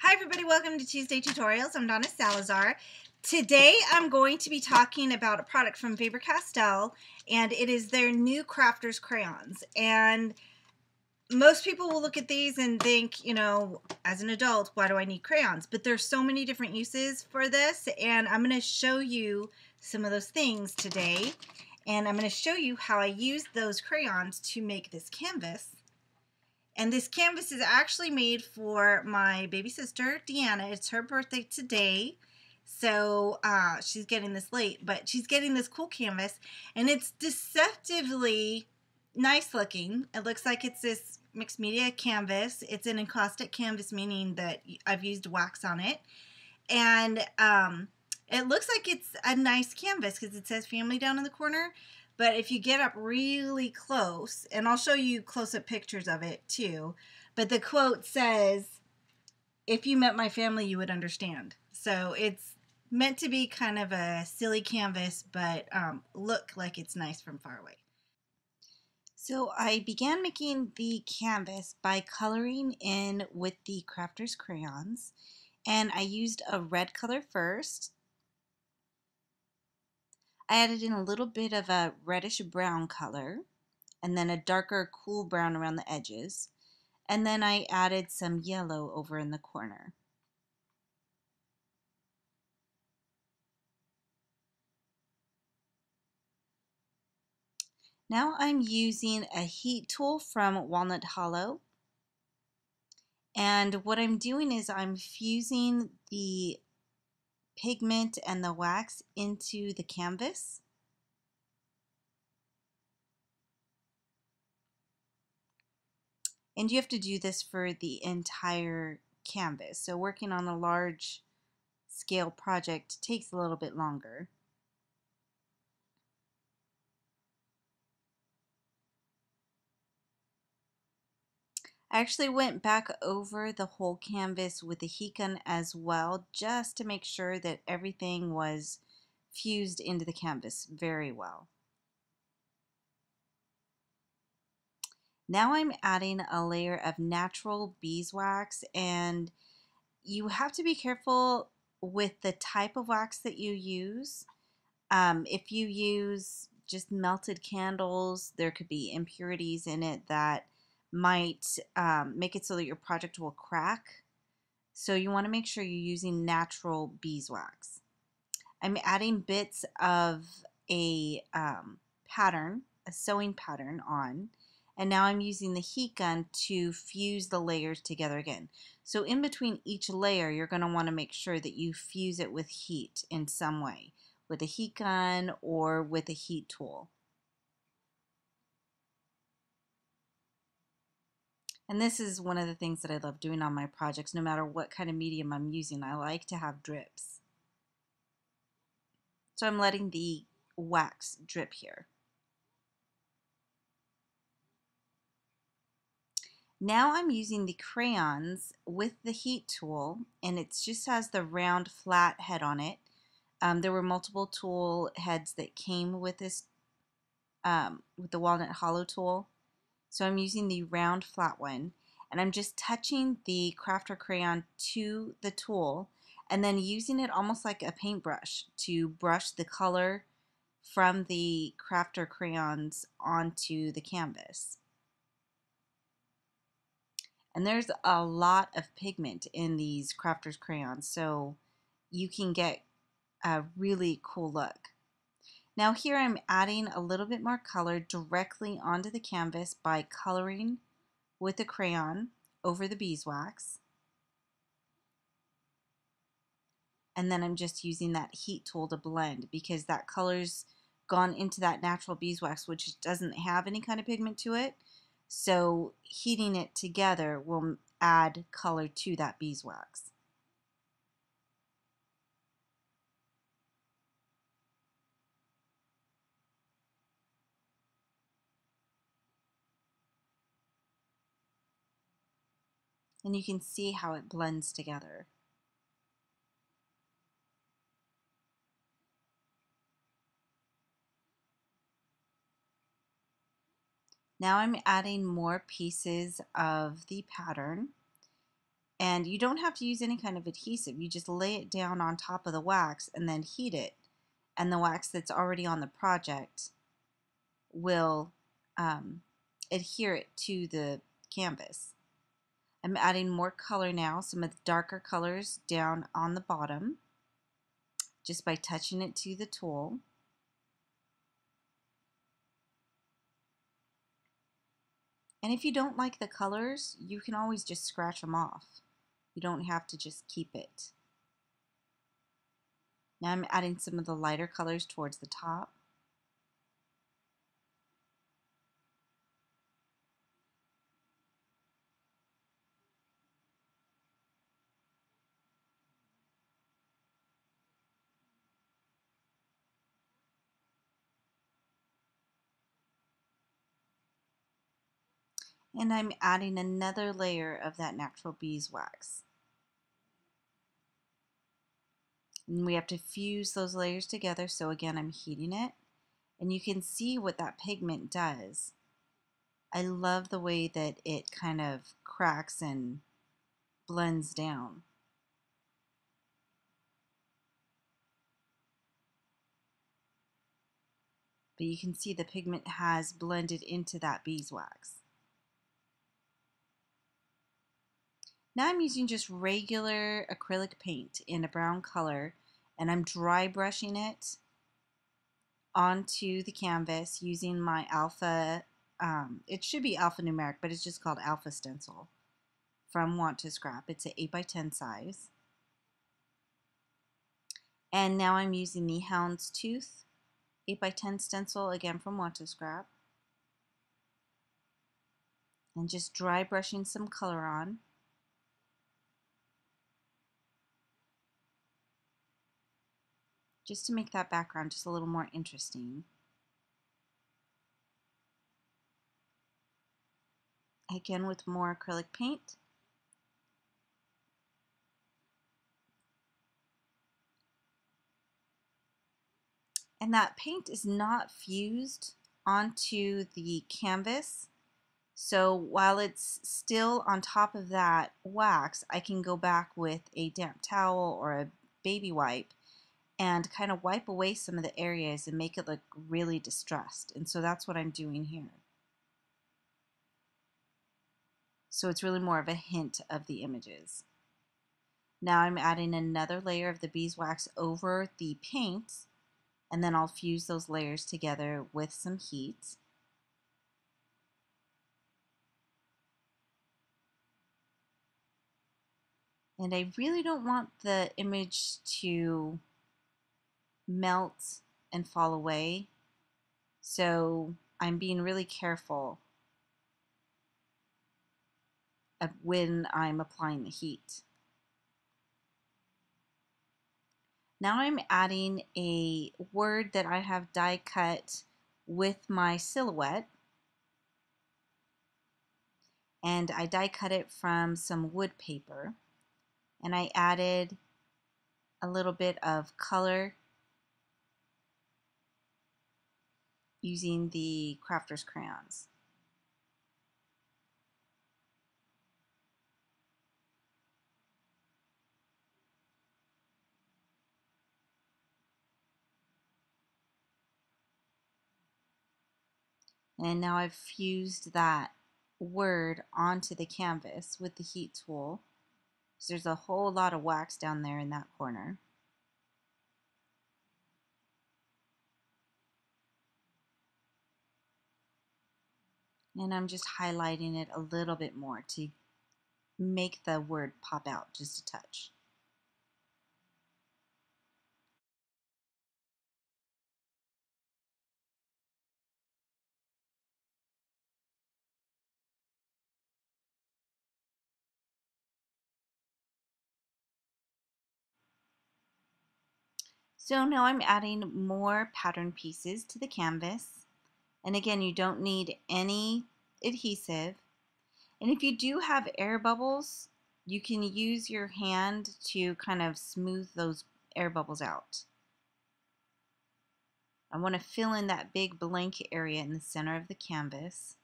Hi everybody, welcome to Tuesday Tutorials. I'm Donna Salazar. Today I'm going to be talking about a product from Faber Castell, and it is their new Crafters crayons. And most people will look at these and think, you know, as an adult, why do I need crayons? But there's so many different uses for this, and I'm going to show you some of those things today. And I'm going to show you how I used those crayons to make this canvas. And this canvas is actually made for my baby sister, Deanna. It's her birthday today. So she's getting this late, but she's getting this cool canvas. And it's deceptively nice looking. It looks like it's this mixed media canvas. It's an encaustic canvas, meaning that I've used wax on it. And it looks like it's a nice canvas because it says family down in the corner. But if you get up really close, and I'll show you close-up pictures of it too, but the quote says, "If you met my family, you would understand." So it's meant to be kind of a silly canvas, but look like it's nice from far away. So I began making the canvas by coloring in with the Crafters crayons, and I used a red color first. I added in a little bit of a reddish brown color and then a darker cool brown around the edges, and then I added some yellow over in the corner. Now I'm using a heat tool from Walnut Hollow, and what I'm doing is I'm fusing the pigment and the wax into the canvas. And you have to do this for the entire canvas. So working on a large scale project takes a little bit longer. I actually went back over the whole canvas with a heat gun as well, just to make sure that everything was fused into the canvas very well. Now I'm adding a layer of natural beeswax, and you have to be careful with the type of wax that you use. If you use just melted candles, there could be impurities in it that might make it so that your project will crack. So you want to make sure you're using natural beeswax. I'm adding bits of a pattern, a sewing pattern on, and now I'm using the heat gun to fuse the layers together again. So in between each layer, you're going to want to make sure that you fuse it with heat in some way, with a heat gun or with a heat tool. And this is one of the things that I love doing on my projects. No matter what kind of medium I'm using, I like to have drips. So I'm letting the wax drip here. Now I'm using the crayons with the heat tool, and it just has the round flat head on it. There were multiple tool heads that came with this, with the Walnut Hollow tool. So I'm using the round flat one, and I'm just touching the crafter crayon to the tool and then using it almost like a paintbrush to brush the color from the crafter crayons onto the canvas. And there's a lot of pigment in these crafters crayons, so you can get a really cool look. Now here I'm adding a little bit more color directly onto the canvas by coloring with a crayon over the beeswax. And then I'm just using that heat tool to blend because that color's gone into that natural beeswax, which doesn't have any kind of pigment to it. So heating it together will add color to that beeswax. And you can see how it blends together. Now I'm adding more pieces of the pattern, And you don't have to use any kind of adhesive. You just lay it down on top of the wax and then heat it. And the wax that's already on the project will adhere it to the canvas. I'm adding more color now, some of the darker colors down on the bottom, just by touching it to the tool. And if you don't like the colors, you can always just scratch them off. You don't have to just keep it. Now I'm adding some of the lighter colors towards the top. And I'm adding another layer of that natural beeswax. And we have to fuse those layers together, so again I'm heating it. And you can see what that pigment does. I love the way that it kind of cracks and blends down. But you can see the pigment has blended into that beeswax. Now I'm using just regular acrylic paint in a brown color, and I'm dry brushing it onto the canvas using my alpha, it should be alphanumeric, but it's just called alpha stencil from Want to Scrap. It's an 8x10 size. And now I'm using the Houndstooth 8x10 stencil, again from Want to Scrap. And just dry brushing some color on. Just to make that background just a little more interesting. Again with more acrylic paint. And that paint is not fused onto the canvas. So while it's still on top of that wax, I can go back with a damp towel or a baby wipe and kind of wipe away some of the areas and make it look really distressed. And so that's what I'm doing here. So it's really more of a hint of the images. Now I'm adding another layer of the beeswax over the paint, and then I'll fuse those layers together with some heat. And I really don't want the image to melt and fall away, so I'm being really careful of when I'm applying the heat. Now I'm adding a word that I have die cut with my silhouette, and I die cut it from some wood paper, and I added a little bit of color using the crafter's crayons. And now I've fused that word onto the canvas with the heat tool. So there's a whole lot of wax down there in that corner. And I'm just highlighting it a little bit more to make the word pop out just a touch. So now I'm adding more pattern pieces to the canvas. And again, you don't need any adhesive. And if you do have air bubbles, you can use your hand to kind of smooth those air bubbles out. I want to fill in that big blank area in the center of the canvas.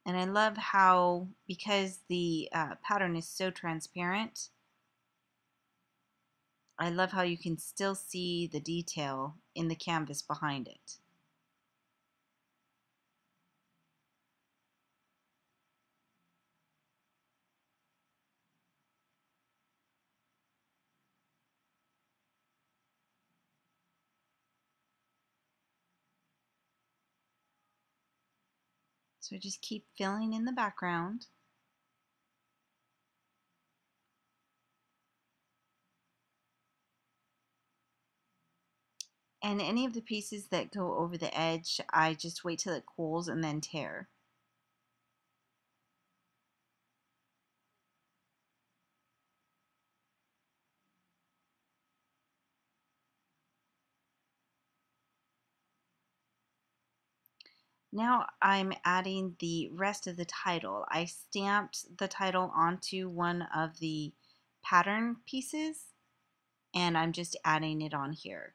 And I love how, because the pattern is so transparent, I love how you can still see the detail in the canvas behind it. So just keep filling in the background. And any of the pieces that go over the edge, I just wait till it cools and then tear. Now I'm adding the rest of the title. I stamped the title onto one of the pattern pieces, and I'm just adding it on here.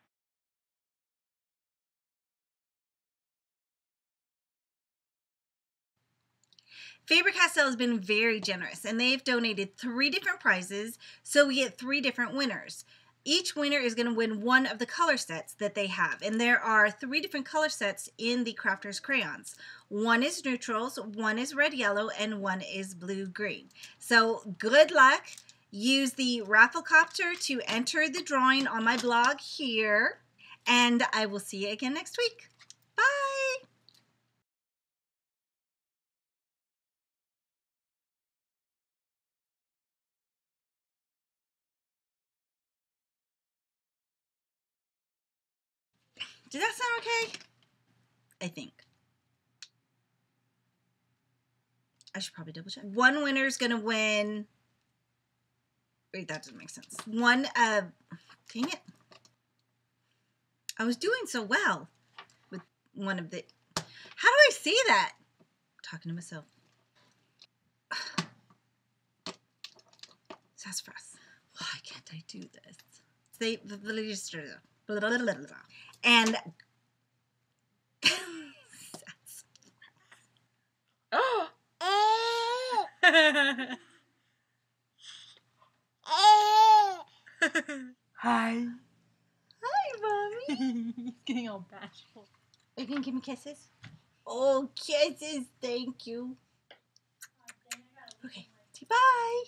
Faber Castell has been very generous, and they've donated 3 different prizes, so we get 3 different winners. Each winner is going to win one of the color sets that they have, and there are 3 different color sets in the Crafters crayons. One is neutrals, one is red yellow, and one is blue green. So good luck. Use the Rafflecopter to enter the drawing on my blog here, and I will see you again next week. Bye! Did that sound okay? I think. I should probably double check. One winner is going to win. Wait, that doesn't make sense. Dang it. I was doing so well with one of the, how do I see that? I'm talking to myself. Sassafras. Why can't I do this? And oh. Hi. Hi, Mommy. He's getting all bashful. Are you going to give me kisses? Oh, kisses. Thank you. Okay. Say bye.